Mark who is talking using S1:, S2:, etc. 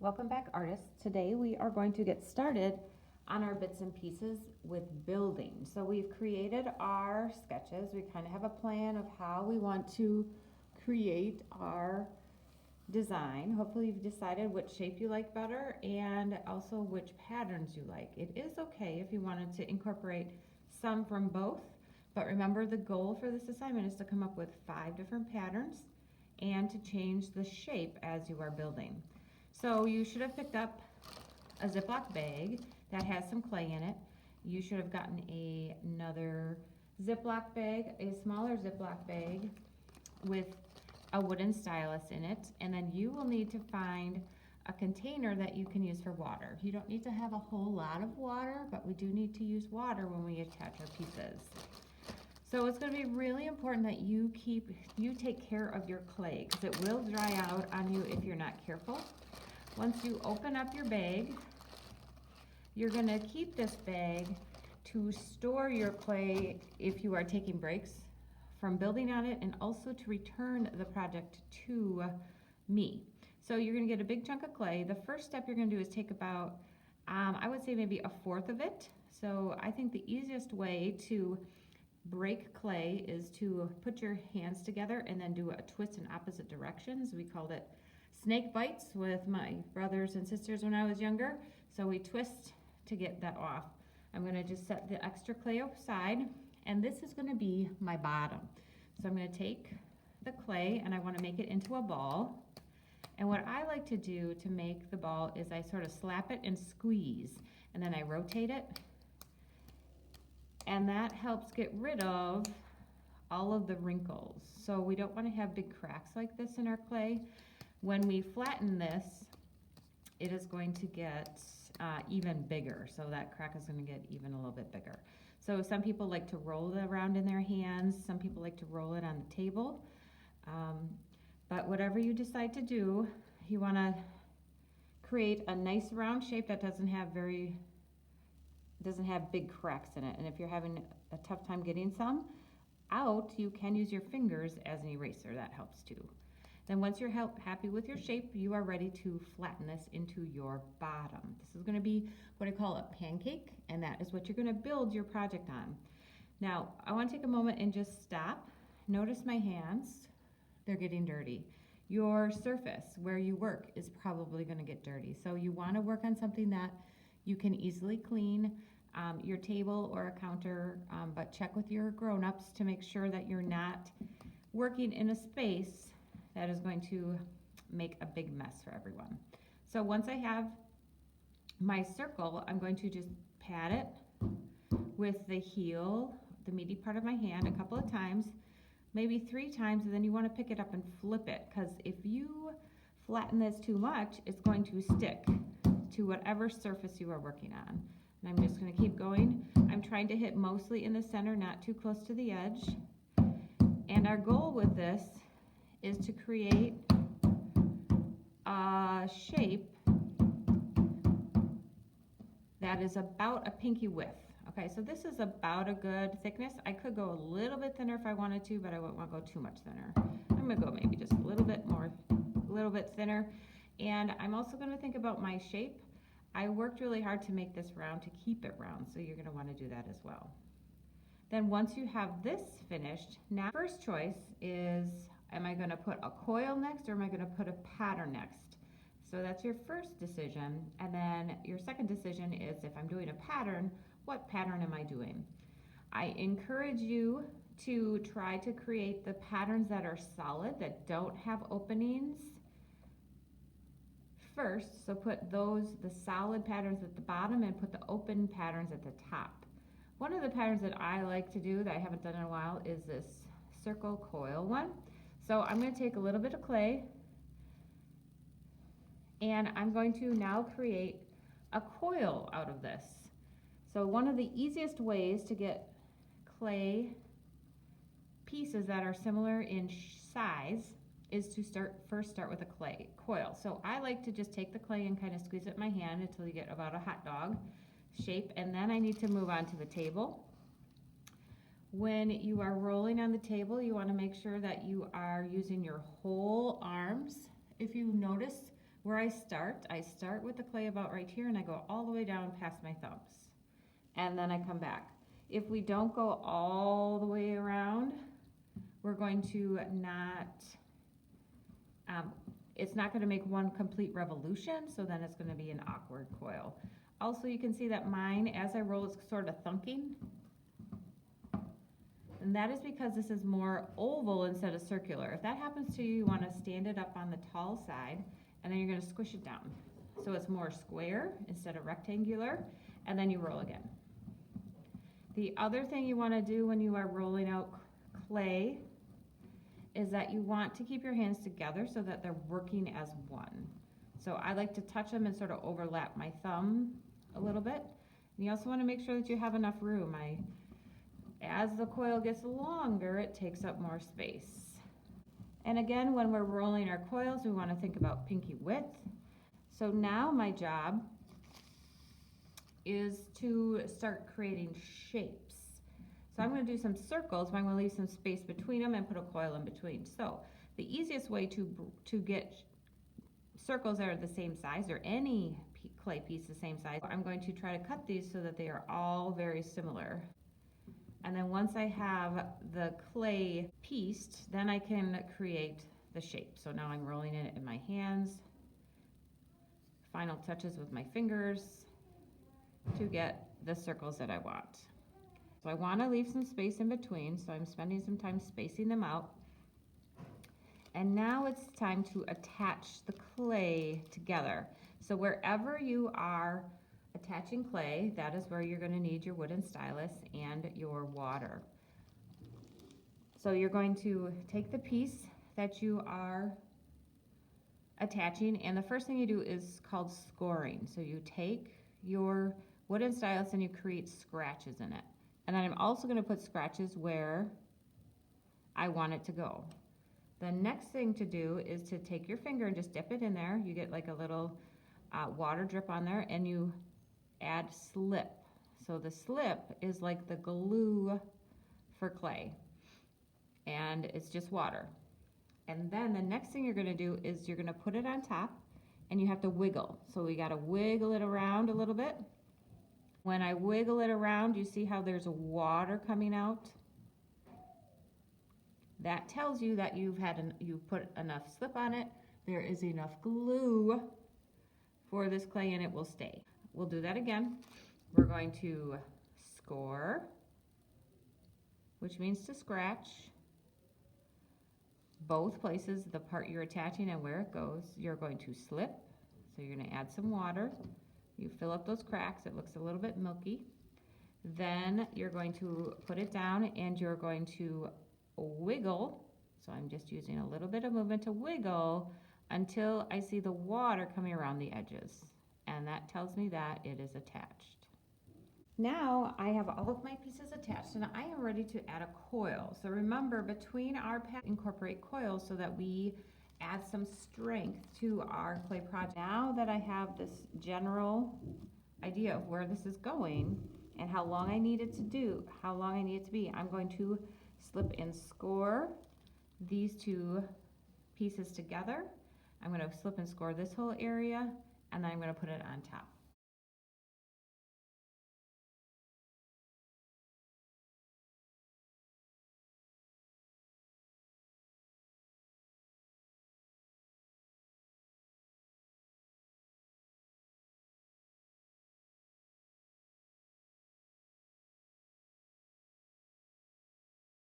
S1: Welcome back, artists. Today we are going to get started on our bits and pieces with building. So we've created our sketches. We kind of have a plan of how we want to create our design. Hopefully you've decided which shape you like better and also which patterns you like. It is okay if you wanted to incorporate some from both, but remember the goal for this assignment is to come up with 5 different patterns and to change the shape as you are building. So you should have picked up a Ziploc bag that has some clay in it. You should have gotten another Ziploc bag, a smaller Ziploc bag with a wooden stylus in it, and then you will need to find a container that you can use for water. You don't need to have a whole lot of water, but we do need to use water when we attach our pieces. So it's going to be really important that you take care of your clay because it will dry out on you if you're not careful. Once you open up your bag, you're going to keep this bag to store your clay if you are taking breaks from building on it, and also to return the project to me. So you're going to get a big chunk of clay. The first step you're going to do is take about, I would say maybe 1/4 of it. So I think the easiest way to break clay is to put your hands together and then do a twist in opposite directions. We called it snake bites with my brothers and sisters when I was younger. So we twist to get that off. I'm going to just set the extra clay aside, and this is going to be my bottom. So I'm going to take the clay and I want to make it into a ball. And what I like to do to make the ball is I sort of slap it and squeeze, and then I rotate it. And that helps get rid of all of the wrinkles. So we don't want to have big cracks like this in our clay. When we flatten this, it is going to get even bigger. So that crack is going to get even a little bit bigger. So some people like to roll it around in their hands. Some people like to roll it on the table. But whatever you decide to do, you want to create a nice round shape that doesn't have big cracks in it. And if you're having a tough time getting some out, you can use your fingers as an eraser. That helps too. Then once you're happy with your shape, you are ready to flatten this into your bottom. This is going to be what I call a pancake, and that is what you're going to build your project on. Now, I want to take a moment and just stop. Notice my hands. They're getting dirty. Your surface where you work is probably going to get dirty. So you want to work on something that you can easily clean, your table or a counter, but check with your grown-ups to make sure that you're not working in a space that is going to make a big mess for everyone. So once I have my circle, I'm going to just pat it with the heel, the meaty part of my hand, a couple of times, maybe 3 times, and then you want to pick it up and flip it, because if you flatten this too much, it's going to stick to whatever surface you are working on. And I'm just going to keep going. I'm trying to hit mostly in the center, not too close to the edge. And our goal with this is to create a shape that is about a pinky width. Okay, so this is about a good thickness. I could go a little bit thinner if I wanted to, but I wouldn't want to go too much thinner. I'm going to go maybe just a little bit more, a little bit thinner. And I'm also going to think about my shape. I worked really hard to make this round, to keep it round, so you're going to want to do that as well. Then once you have this finished, now first choice is, am I going to put a coil next or am I going to put a pattern next? So that's your first decision. And then your second decision is, if I'm doing a pattern, what pattern am I doing? I encourage you to try to create the patterns that are solid, that don't have openings first. So put the solid patterns at the bottom and put the open patterns at the top. One of the patterns that I like to do that I haven't done in a while is this circle coil one. So I'm going to take a little bit of clay and I'm going to now create a coil out of this. So one of the easiest ways to get clay pieces that are similar in size is to first start with a clay coil. So I like to just take the clay and kind of squeeze it in my hand until you get about a hot dog shape, and then I need to move on to the table. When you are rolling on the table, you want to make sure that you are using your whole arms. If you notice, Where I start with the clay about right here and I go all the way down past my thumbs. And then I come back. If we don't go all the way around, we're going to not, it's not going to make one complete revolution, so then it's going to be an awkward coil. Also, you can see that mine, as I roll, it's sort of thunking. And that is because this is more oval instead of circular. If that happens to you, you want to stand it up on the tall side, and then you're going to squish it down. So it's more square instead of rectangular, and then you roll again. The other thing you want to do when you are rolling out clay is that you want to keep your hands together so that they're working as one. So I like to touch them and sort of overlap my thumb a little bit. And you also want to make sure that you have enough room. As the coil gets longer, it takes up more space. And again, when we're rolling our coils, we want to think about pinky width. So now my job is to start creating shapes. So I'm going to do some circles, but I'm going to leave some space between them and put a coil in between. So the easiest way to get circles that are the same size, or any clay piece the same size, I'm going to try to cut these so that they are all very similar. And then once I have the clay pieced, then I can create the shape. So now I'm rolling it in my hands, final touches with my fingers to get the circles that I want. So I want to leave some space in between, so I'm spending some time spacing them out. And now it's time to attach the clay together. So wherever you are attaching clay, that is where you're going to need your wooden stylus and your water. So you're going to take the piece that you are attaching, and the first thing you do is called scoring. So you take your wooden stylus and you create scratches in it. And then I'm also going to put scratches where I want it to go. The next thing to do is to take your finger and just dip it in there. You get like a little water drip on there, and you add slip. So the slip is like the glue for clay, and it's just water. And then the next thing you're going to do is you're going to put it on top, and you have to wiggle. So we got to wiggle it around a little bit. When I wiggle it around, you see how there's water coming out? That tells you that you've put enough slip on it. There is enough glue for this clay, and it will stay. We'll do that again. We're going to score, which means to scratch. Both places, the part you're attaching and where it goes. You're going to slip, so you're going to add some water. You fill up those cracks. It looks a little bit milky. Then you're going to put it down, and you're going to wiggle. So I'm just using a little bit of movement to wiggle until I see the water coming around the edges, and that tells me that it is attached. Now I have all of my pieces attached, and I am ready to add a coil. So remember, between our pads, incorporate coils so that we add some strength to our clay project. Now that I have this general idea of where this is going and how long I need it to be, I'm going to slip and score these two pieces together. I'm going to slip and score this whole area, and then I'm going to put it on top.